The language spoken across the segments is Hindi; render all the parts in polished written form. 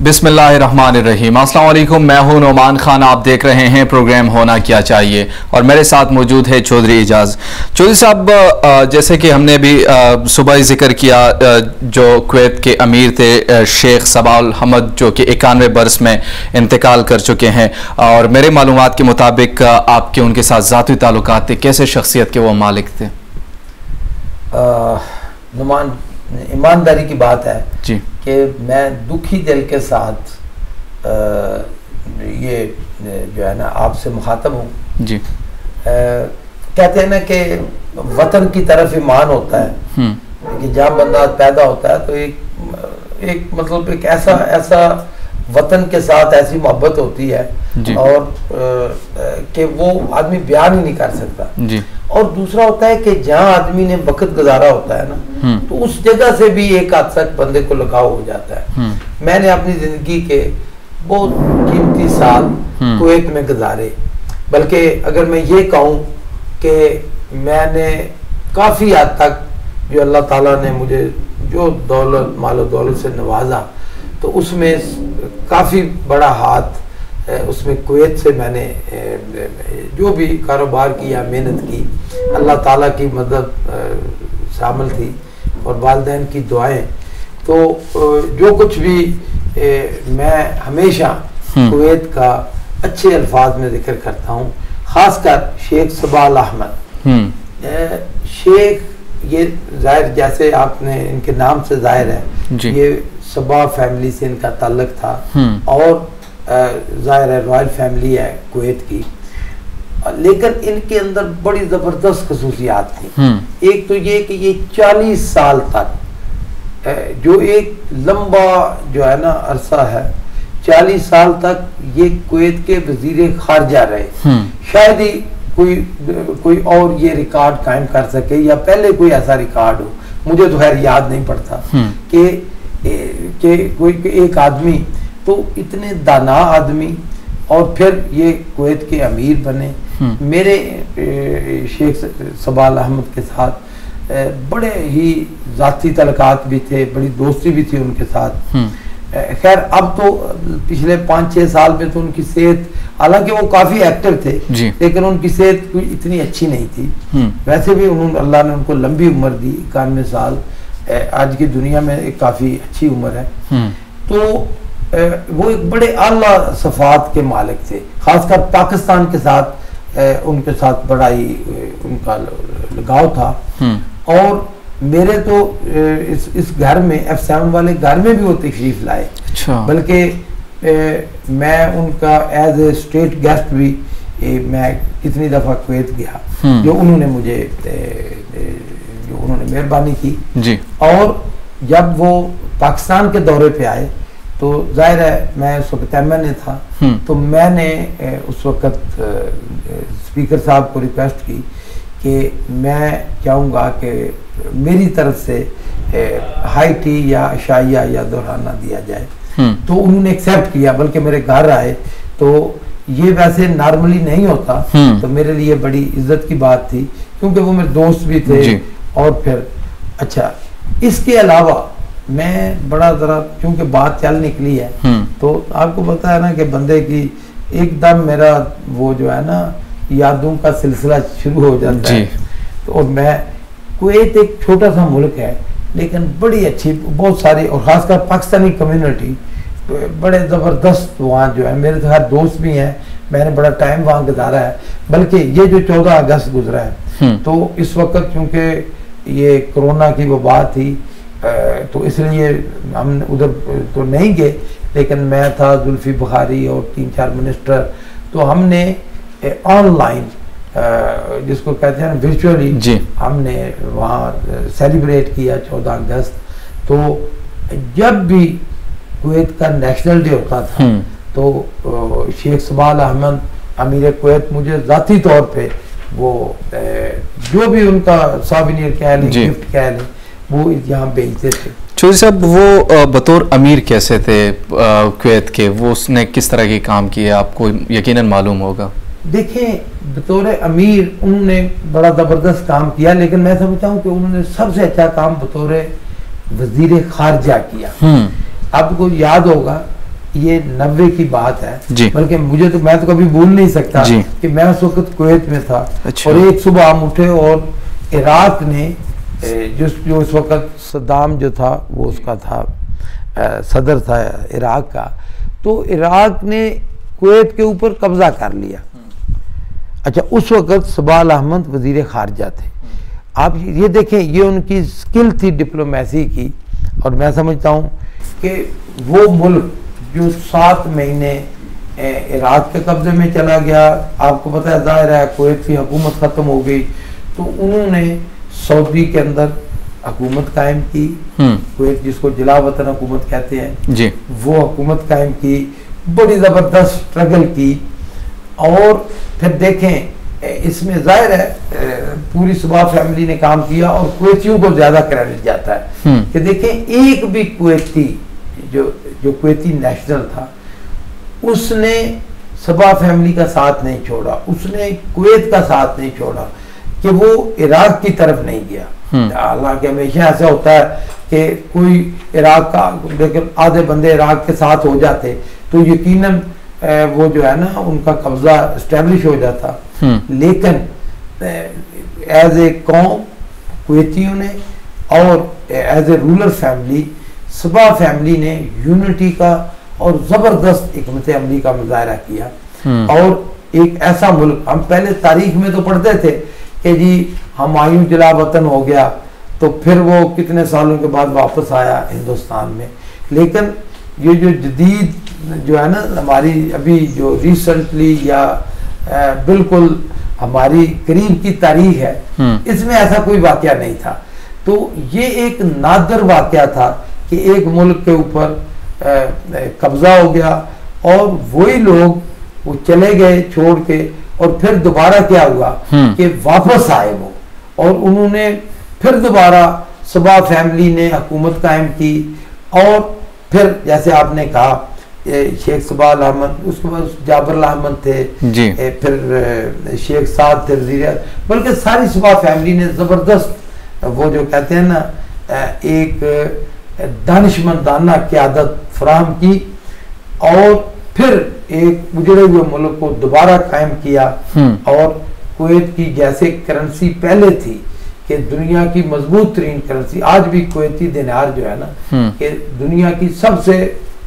बिस्मिल्लाहिर्रहमानिर्रहीम। अस्सलाम वालेकुम, मैं हूं नोमान खान। आप देख रहे हैं प्रोग्राम होना क्या चाहिए और मेरे साथ मौजूद है चौधरी एजाज। चौधरी साहब, जैसे कि हमने भी सुबह ही जिक्र किया, जो कुवैत के अमीर थे शेख सबा अल हमद, जो कि 91 बरस में इंतकाल कर चुके हैं और मेरे मालूमात के मुताबिक आपके उनके साथ ज़ाती ताल्लुकात थे। कैसे शख्सियत के वो मालिक थे? नुमान, ईमानदारी की बात है जी कि मैं दुखी दिल के साथ ये जो है ना आपसे मुखातब हूँ जी। कहते हैं ना कि वतन की तरफ ईमान होता है कि जहाँ बंदा पैदा होता है तो एक मतलब एक ऐसा वतन के साथ ऐसी मोहब्बत होती है और कि वो आदमी बयान ही नहीं कर सकता जी। और दूसरा होता है कि जहाँ आदमी ने वक्त गुजारा होता है ना, तो उस जगह से भी एक हद तक बंदे को लगाव हो जाता है। मैंने अपनी जिंदगी के बहुत कीमती साल कुवैत में गुजारे, बल्कि अगर मैं ये कहूँ कि मैंने काफ़ी हद तक जो अल्लाह ताला ने मुझे जो दौलत मालो दौलत से नवाजा, तो उसमें काफ़ी बड़ा हाथ उसमें कुवैत से मैंने जो भी कारोबार किया, मेहनत की, अल्लाह ताला की मदद शामिल थी और वालिदैन की दुआएं। तो जो कुछ भी मैं हमेशा कुवैत का अच्छे अल्फाज में जिक्र करता हूँ, ख़ासकर शेख सबा अल अहमद। शेख ये जाहिर, जैसे आपने इनके नाम से जाहिर है, ये सबा फैमिली से इनका ताल्लुक था और जाहिर है रॉयल फैमिली है कुवैत की, लेकिन इनके अंदर बड़ी ज़बरदस्त खसूसियात थी। एक तो ये कि ये 40 साल तक जो एक लंबा जो है ना अरसा है, 40 साल तक ये कुवैत के वजीर खारजा रहे। शायद ही कोई और ये रिकॉर्ड कायम कर सके या पहले कोई ऐसा रिकॉर्ड हो, मुझे तो खैर याद नहीं पड़ता कि कोई एक आदमी तो इतने दाना आदमी और फिर ये कुवैत के अमीर बने। मेरे शेख सबा अल अहमद के साथ बड़े ही ज़ाती तल्लुकात भी थे, बड़ी दोस्ती भी थी उनके साथ। खैर अब तो पिछले 5-6 साल में तो उनकी सेहत, हालांकि वो काफ़ी एक्टिव थे, लेकिन उनकी सेहत कोई इतनी अच्छी नहीं थी। वैसे भी उन्होंने, अल्लाह ने उनको लंबी उम्र दी, 91 साल आज की दुनिया में एक काफ़ी अच्छी उम्र है। तो वो एक बड़े आला सफ़ात के मालिक थे, खासकर पाकिस्तान के साथ उनके साथ बड़ा ही उनका लगाव था। और मेरे तो इस घर में F7 वाले घर में भी वो तशरीफ लाए, बल्कि मैं उनका एज ए स्टेट गेस्ट भी मैं कितनी दफ़ा कुवैत गया, जो उन्होंने मुझे जो उन्होंने मेहरबानी की जी। और जब वो पाकिस्तान के दौरे पे आए तो जाहिर है मैं उस वक्त MNA था, तो मैंने उस वक्त स्पीकर साहब को रिक्वेस्ट की कि मैं चाहूँगा कि मेरी तरफ से हाई टी या शाइया या दोहराना दिया जाए। तो उन्होंने एक्सेप्ट किया, बल्कि मेरे घर आए। तो ये वैसे नॉर्मली नहीं होता, तो मेरे लिए बड़ी इज्जत की बात थी, क्योंकि वो मेरे दोस्त भी थे। और फिर अच्छा, इसके अलावा मैं बड़ा ज़रा, क्योंकि बात चल निकली है, तो आपको पता है ना कि बंदे की एकदम मेरा वो जो है ना यादों का सिलसिला शुरू हो जाता है। तो और मैं, कुवैत एक छोटा सा मुल्क है, लेकिन बड़ी अच्छी, बहुत सारी, और ख़ासकर पाकिस्तानी कम्युनिटी बड़े ज़बरदस्त वहाँ जो है। मेरे तो हर दोस्त भी हैं, मैंने बड़ा टाइम वहाँ गुजारा है। बल्कि ये जो 14 अगस्त गुजरा है, तो इस वक्त चूँकि ये कोरोना की वबा थी, तो इसलिए हम उधर तो नहीं गए, लेकिन मैं था, जुल्फी बुखारी और 3-4 मिनिस्टर, तो हमने ऑनलाइन जिसको कहते हैं वर्चुअली हमने वहाँ सेलिब्रेट किया 14 अगस्त। तो जब भी कुवैत का नेशनल डे होता था, तो शेख सबा अल अहमद अमीर कुवैत मुझे ज़ाती तौर पे वो जो भी उनका सॉवेनियर कह लें, गिफ्ट कह लें, वो यहाँ भेजते थे। चौधरी साहब, वो बतौर अमीर कैसे थे कुवैत के? वो उसने किस तरह के काम किए, आपको यकीनन मालूम होगा। देखें, बतौर अमीर उन्होंने बड़ा ज़बरदस्त काम किया, लेकिन मैं समझता हूँ कि उन्होंने सबसे अच्छा काम बतौर वजीर खारजा किया। आपको याद होगा ये 90 की बात है, बल्कि मुझे तो मैं तो कभी भूल नहीं सकता कि मैं उस वक्त कुवैत में था। अच्छा। और एक सुबह हम उठे और इराक ने जो उस वक्त सद्दाम जो था वो उसका था सदर था इराक का, तो इराक ने कुवैत के ऊपर कब्जा कर लिया। अच्छा, उस वक्त सबाल अहमद वजीर खारजा थे। आप ये देखें, ये उनकी स्किल थी डिप्लोमेसी की। और मैं समझता हूँ कि वो मुल्क जो 7 महीने इराक के कब्जे में चला गया, आपको पता है ज़ाहिर है कुवैत की हुकूमत ख़त्म हो गई, तो उन्होंने सऊदी के अंदर हुकूमत कायम की, कुवैत जिसको जिला वतन हुकूमत कहते हैं जी, वो हुकूमत कायम की, बड़ी ज़बरदस्त स्ट्रगल की। और फिर देखें इसमें जाहिर है पूरी सुबह फैमिली ने काम किया और कुवैतियों को ज़्यादा क्रेडिट जाता है कि देखें एक भी कुवैती जो कुवैती नेशनल था उसने सबा फैमिली का साथ नहीं छोड़ा, उसने कुवैत का साथ नहीं छोड़ा कि वो इराक की तरफ नहीं गया। हालांकि हमेशा ऐसा होता है कि कोई इराक का लेकिन आधे बंदे इराक के साथ हो जाते तो यकीनन वो जो है ना उनका कब्जा इस्टेब्लिश हो जाता। लेकिन एज ए कौम कुवैतियों ने और as a ruler family Sabah family ने यूनिटी का और ज़बरदस्त हिकमत अमली का मुजाहरा किया। और एक ऐसा मुल्क, हम पहले तारीख में तो पढ़ते थे कि जी हुमायूं जिला वतन हो गया, तो फिर वो कितने सालों के बाद वापस आया हिंदुस्तान में। लेकिन ये जो जदीद जो है ना हमारी अभी जो रिसेंटली या बिल्कुल हमारी करीब की तारीख है, इसमें ऐसा कोई वाकया नहीं था। तो ये एक नादर वाकया था कि एक मुल्क के ऊपर कब्जा हो गया और वही लोग वो चले गए छोड़ के, और फिर दोबारा क्या हुआ कि वापस आए वो, और उन्होंने फिर दोबारा सबा फैमिली ने हुकूमत कायम की। और फिर जैसे आपने कहा शेख सबाल अहमद, उसके बाद जाबर अहमद थे जी, फिर शेख साद थे वज़ीर, बल्कि सारी सबा फैमिली ने ज़बरदस्त वो जो कहते हैं ना एक दानिशमंदाना क़यादत फराहम की और फिर एक उजड़े हुए मुल्क को दोबारा कायम किया। और कुवैत की जैसे करेंसी पहले थी कि दुनिया की मजबूत तरीन करेंसी, आज भी कुवैती दिनार जो है ना कि दुनिया की सबसे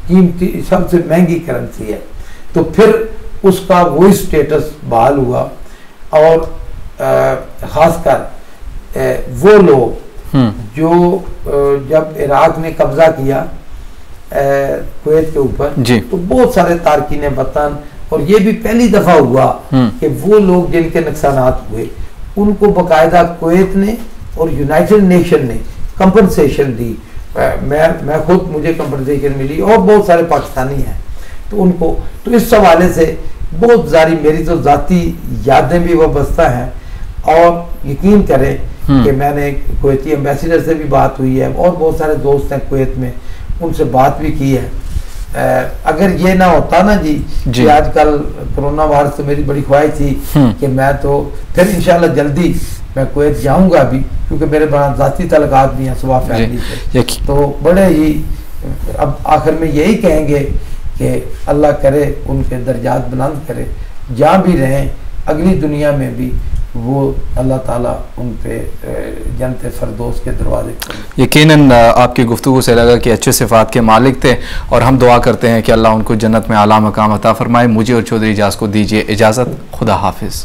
कीमती सबसे महंगी करेंसी है, तो फिर उसका वही स्टेटस बहाल हुआ। और ख़ासकर वो लोग जो जब इराक ने कब्जा किया कुवैत के ऊपर, तो बहुत सारे तारकीन वतन, और ये भी पहली दफा हुआ कि वो लोग जिनके नुकसानात हुए उनको बाकायदा कुवैत ने और यूनाइटेड नेशन ने कंपनसेशन दी। मैं खुद मुझे कंपनसेशन मिली और बहुत सारे पाकिस्तानी हैं तो उनको, तो इस हवाले से बहुत सारी मेरी तो ज़ाती यादें भी वाबस्ता हैं। और यकीन करें कि मैंने कुवैती एम्बेसडर से भी बात हुई है और बहुत सारे दोस्त हैं कुवैत में, उनसे बात भी की है। अगर ये ना होता ना जी कि आजकल कोरोना वायरस, तो मेरी बड़ी ख्वाहिश थी कि मैं तो फिर इंशाल्लाह जल्दी मैं कुवैत जाऊंगा भी, क्योंकि मेरे पास ज़ाती तल्लुकात भी हैं सुबह फैमिली से। तो बड़े ही अब आखिर में यही कहेंगे कि अल्लाह करे उनके दर्जात बुलंद करे, जहाँ भी रहें अगली दुनिया में भी वो अल्लाह ताला उन पे जन्नत फ़िरदौस के दरवाजे खोले। यकीनन आपकी गुफ्तगू से लगा कि अच्छे सिफ़ात के मालिक थे, और हम दुआ करते हैं कि अल्लाह उनको जन्नत में आला मकाम अता फरमाए। मुझे और चौधरी इजाज़ को दीजिए इजाज़त। खुदा हाफिज़।